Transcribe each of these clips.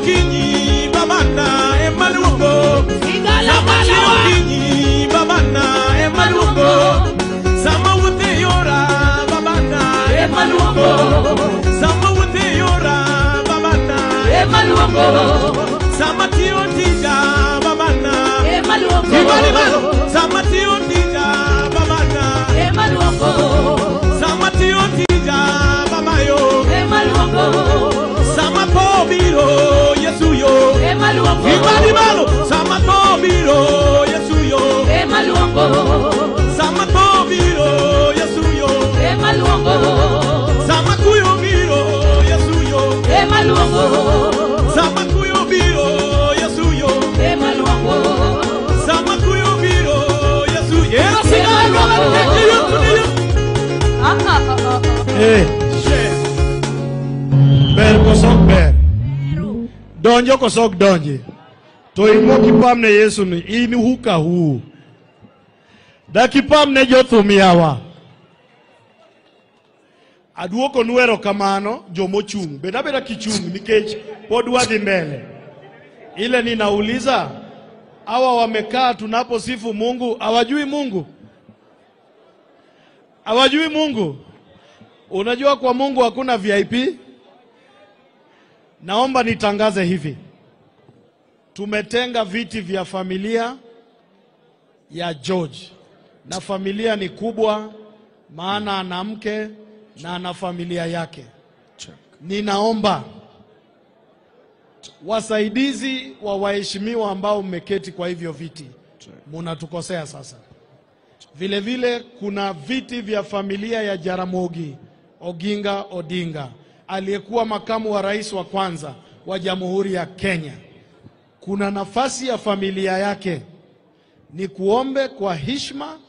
Kinyi babana emaluongo. Sama chio kinyi babana emaluongo. Sama wuothe yora babana emaluongo. Sama wuothe yora babana emaluongo. Sama tio tija babana emaluongo. Sama tio tija babana emaluongo. Sama tio tija bamayo emaluongo. Sama pobiro Yesuyo emaluongo. Ibadi malo sama pobiro Yesuyo emaluongo. Sama pobiro Yesuyo emaluongo. Sama kuyo biro Yesuyo emaluongo. Sama kuyo biro Yesuyo emaluongo. Sama kuyo biro Yesuyo ber kosok ber donjo kosok donje to imoki pam ne Yesu ni ini huka hu daki pam ne jothumiawa aduoko nwero kamano jomochung beda kichung nikech pod wadhi mbele ile ninauliza hawa wamekaa tunaposifu Mungu hawajui Mungu hawajui Mungu. Unajua kwa Mungu hakuna VIP. Naomba nitangaze hivi. Tumetenga viti vya familia ya George. Na familia ni kubwa maana ana mke na ana familia yake. Ninaomba wasaidizi wa waheshimiwa ambao mmeketi kwa hivyo viti. Munatukosea sasa. Vile vile kuna viti vya familia ya Jaramogi Oginga Odinga, aliyekuwa makamu wa rais wa kwanza wa Jamhuri ya Kenya. Kuna nafasi ya familia yake. Ni kuombe kwa heshima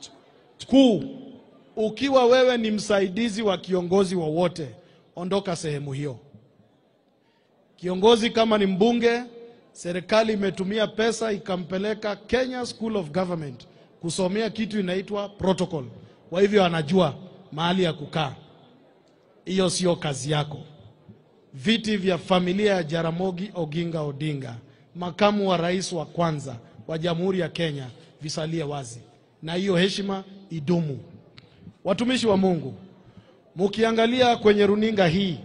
kuu, ukiwa wewe ni msaidizi wa kiongozi wowote, ondoka sehemu hiyo. Kiongozi kama ni mbunge, serikali imetumia pesa ikampeleka Kenya School of Government kusomea kitu inaitwa protocol. Kwa hivyo anajua mahali ya kukaa. Hiyo sio kazi yako. Viti vya familia ya Jaramogi Oginga Odinga, makamu wa rais wa kwanza wa Jamhuri ya Kenya, visalie wazi. Na hiyo heshima idumu. Watumishi wa Mungu, mukiangalia kwenye runinga hii,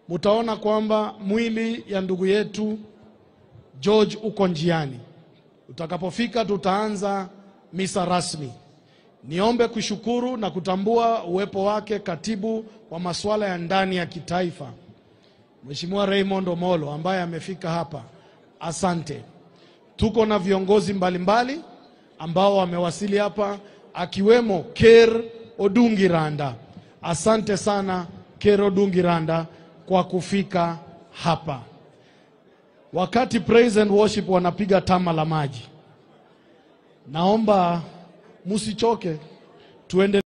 mutaona kwamba mwili ya ndugu yetu George uko njiani. Utakapofika tutaanza misa rasmi. Niombe kushukuru na kutambua uwepo wake katibu wa masuala ya ndani ya kitaifa, Mheshimiwa Raymond Omolo, ambaye amefika hapa. Asante. Tuko na viongozi mbalimbali ambao wamewasili hapa, akiwemo Ker Odungiranda. Asante sana Ker Odungiranda kwa kufika hapa. Wakati praise and worship wanapiga tama la maji, naomba musichoke, tuende